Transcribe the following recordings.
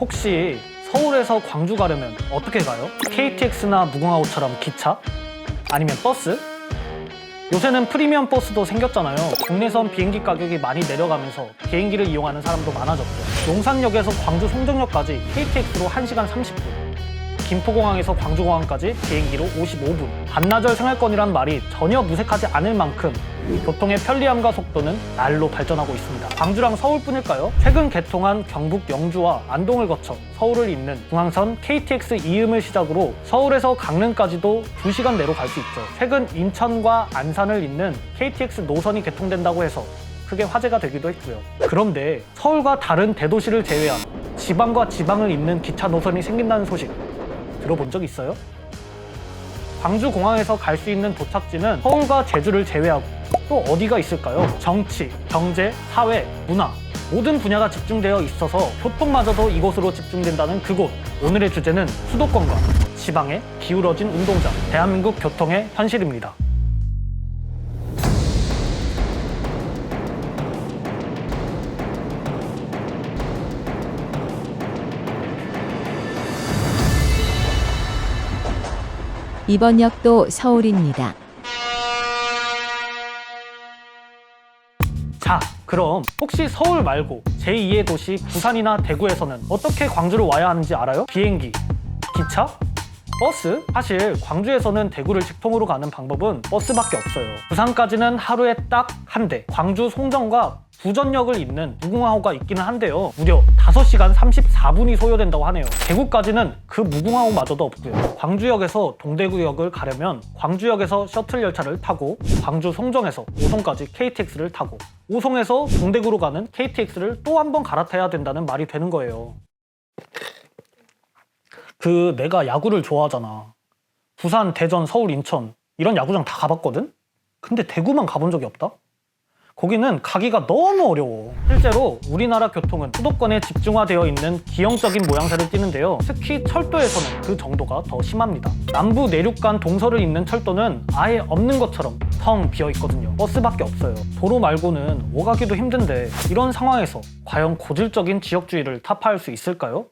혹시 서울에서 광주 가려면 어떻게 가요? KTX나 무궁화호처럼 기차? 아니면 버스? 요새는 프리미엄 버스도 생겼잖아요. 국내선 비행기 가격이 많이 내려가면서 비행기를 이용하는 사람도 많아졌죠. 용산역에서 광주 송정역까지 KTX로 1시간 30분, 김포공항에서 광주공항까지 비행기로 55분. 반나절 생활권이란 말이 전혀 무색하지 않을 만큼 교통의 편리함과 속도는 날로 발전하고 있습니다. 광주랑 서울뿐일까요? 최근 개통한 경북 영주와 안동을 거쳐 서울을 잇는 중앙선 KTX 이음을 시작으로 서울에서 강릉까지도 2시간 내로 갈 수 있죠. 최근 인천과 안산을 잇는 KTX 노선이 개통된다고 해서 크게 화제가 되기도 했고요. 그런데 서울과 다른 대도시를 제외한 지방과 지방을 잇는 기차 노선이 생긴다는 소식 들어본 적 있어요? 광주공항에서 갈 수 있는 도착지는 서울과 제주를 제외하고 또 어디가 있을까요? 정치, 경제, 사회, 문화 모든 분야가 집중되어 있어서 교통마저도 이곳으로 집중된다는 그곳. 오늘의 주제는 수도권과 지방의 기울어진 운동장, 대한민국 교통의 현실입니다. 이번 역도 서울입니다. 자, 그럼 혹시 서울 말고 제2의 도시 부산이나 대구에서는 어떻게 광주로 와야 하는지 알아요? 비행기, 기차, 버스? 사실 광주에서는 대구를 직통으로 가는 방법은 버스밖에 없어요. 부산까지는 하루에 딱 한 대, 광주 송정과 부전역을 잇는 무궁화호가 있기는 한데요. 무려 5시간 34분이 소요된다고 하네요. 대구까지는 그 무궁화호마저도 없고요. 광주역에서 동대구역을 가려면 광주역에서 셔틀 열차를 타고 광주 송정에서 오송까지 KTX를 타고 오송에서 동대구로 가는 KTX를 또 한 번 갈아타야 된다는 말이 되는 거예요. 내가 야구를 좋아하잖아. 부산, 대전, 서울, 인천 이런 야구장 다 가봤거든? 근데 대구만 가본 적이 없다? 거기는 가기가 너무 어려워. 실제로 우리나라 교통은 수도권에 집중화되어 있는 기형적인 모양새를 띠는데요. 특히 철도에서는 그 정도가 더 심합니다. 남부 내륙 간 동서를 잇는 철도는 아예 없는 것처럼 텅 비어 있거든요. 버스밖에 없어요. 도로 말고는 오가기도 힘든데 이런 상황에서 과연 고질적인 지역주의를 타파할 수 있을까요?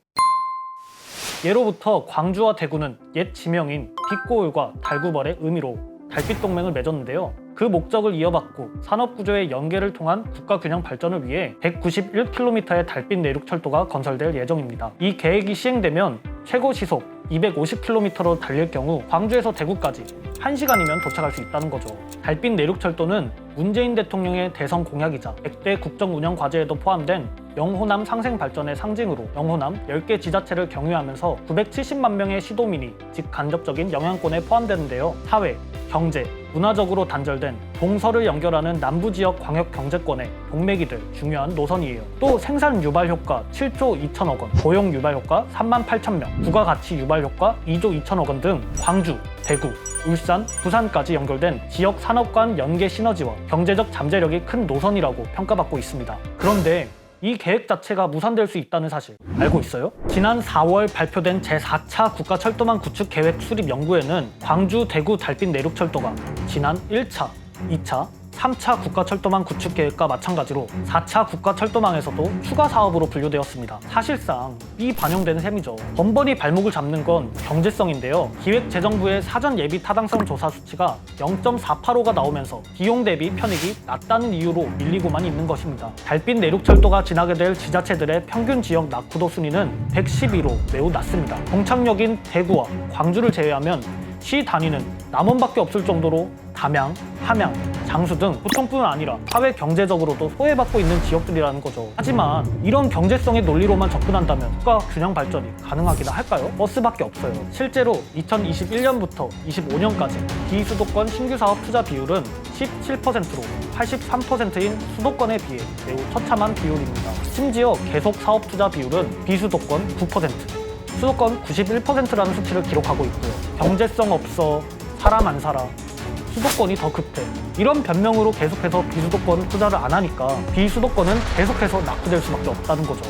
예로부터 광주와 대구는 옛 지명인 빛고울과 달구벌의 의미로 달빛 동맹을 맺었는데요. 그 목적을 이어받고 산업구조의 연계를 통한 국가균형 발전을 위해 191km의 달빛 내륙철도가 건설될 예정입니다. 이 계획이 시행되면 최고 시속 250km로 달릴 경우 광주에서 대구까지 1시간이면 도착할 수 있다는 거죠. 달빛 내륙철도는 문재인 대통령의 대선 공약이자 100대 국정운영 과제에도 포함된 영호남 상생 발전의 상징으로 영호남 10개 지자체를 경유하면서 970만 명의 시도민이 직간접적인 영향권에 포함되는데요. 사회, 경제, 문화적으로 단절된 동서를 연결하는 남부지역 광역경제권의 동맥이 될 중요한 노선이에요. 또 생산 유발 효과 7조 2천억 원, 고용 유발 효과 3만 8천 명, 부가가치 유발 효과 2조 2천억 원 등 광주, 대구, 울산, 부산까지 연결된 지역 산업 간 연계 시너지와 경제적 잠재력이 큰 노선이라고 평가받고 있습니다. 그런데 이 계획 자체가 무산될 수 있다는 사실 알고 있어요? 지난 4월 발표된 제4차 국가철도망 구축 계획 수립 연구에는 광주, 대구 달빛 내륙철도가 지난 1차, 2차, 3차 국가철도망 구축 계획과 마찬가지로 4차 국가철도망에서도 추가 사업으로 분류되었습니다. 사실상 미반영된 셈이죠. 번번이 발목을 잡는 건 경제성인데요. 기획재정부의 사전 예비 타당성 조사 수치가 0.485가 나오면서 비용 대비 편익이 낮다는 이유로 밀리고만 있는 것입니다. 달빛 내륙철도가 지나게 될 지자체들의 평균 지역 낙후도 순위는 112로 매우 낮습니다. 동착역인 대구와 광주를 제외하면 시 단위는 남원밖에 없을 정도로 담양, 함양, 장수 등 교통뿐 아니라 사회 경제적으로도 소외받고 있는 지역들이라는 거죠. 하지만 이런 경제성의 논리로만 접근한다면 국가 균형 발전이 가능하기나 할까요? 버스밖에 없어요. 실제로 2021년부터 25년까지 비수도권 신규 사업 투자 비율은 17%로 83%인 수도권에 비해 매우 처참한 비율입니다. 심지어 계속 사업 투자 비율은 비수도권 9%, 수도권 91%라는 수치를 기록하고 있고요. 경제성 없어, 사람 안 살아, 수도권이 더 급해. 이런 변명으로 계속해서 비수도권 투자를 안 하니까 비수도권은 계속해서 낙후될 수밖에 없다는 거죠.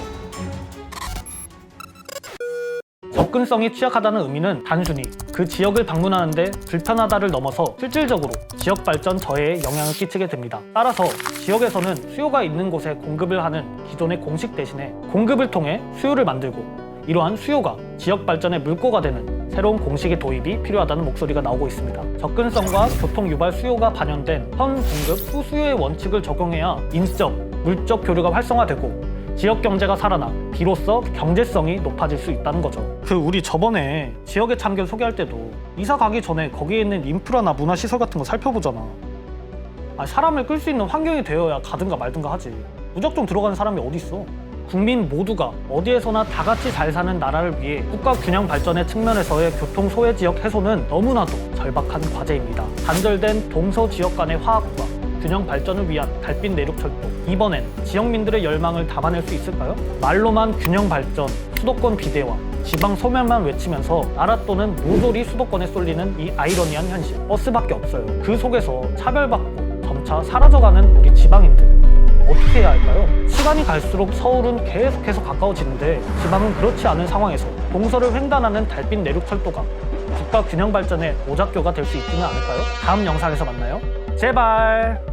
접근성이 취약하다는 의미는 단순히 그 지역을 방문하는데 불편하다를 넘어서 실질적으로 지역 발전 저해에 영향을 끼치게 됩니다. 따라서 지역에서는 수요가 있는 곳에 공급을 하는 기존의 공식 대신에 공급을 통해 수요를 만들고 이러한 수요가 지역 발전의 물꼬가 되는 새로운 공식의 도입이 필요하다는 목소리가 나오고 있습니다. 접근성과 교통 유발 수요가 반영된 현 공급 후 수요의 원칙을 적용해야 인적, 물적 교류가 활성화되고 지역 경제가 살아나 비로소 경제성이 높아질 수 있다는 거죠. 우리 저번에 지역의 참견 소개할 때도 이사 가기 전에 거기에 있는 인프라나 문화시설 같은 거 살펴보잖아. 사람을 끌 수 있는 환경이 되어야 가든가 말든가 하지. 무작정 들어가는 사람이 어디 있어? 국민 모두가 어디에서나 다 같이 잘 사는 나라를 위해 국가 균형 발전의 측면에서의 교통 소외 지역 해소는 너무나도 절박한 과제입니다. 단절된 동서 지역 간의 화합과 균형 발전을 위한 달빛 내륙철도, 이번엔 지역민들의 열망을 담아낼 수 있을까요? 말로만 균형 발전, 수도권 비대화, 지방 소멸만 외치면서 나라 또는 모조리 수도권에 쏠리는 이 아이러니한 현실, 버스밖에 없어요. 그 속에서 차별받고 점차 사라져가는 우리 지방인들, 어떻게 해야 할까요? 시간이 갈수록 서울은 계속해서 가까워지는데 지방은 그렇지 않은 상황에서 동서를 횡단하는 달빛 내륙철도가 국가 균형 발전의 오작교가 될 수 있지는 않을까요? 다음 영상에서 만나요. 제발!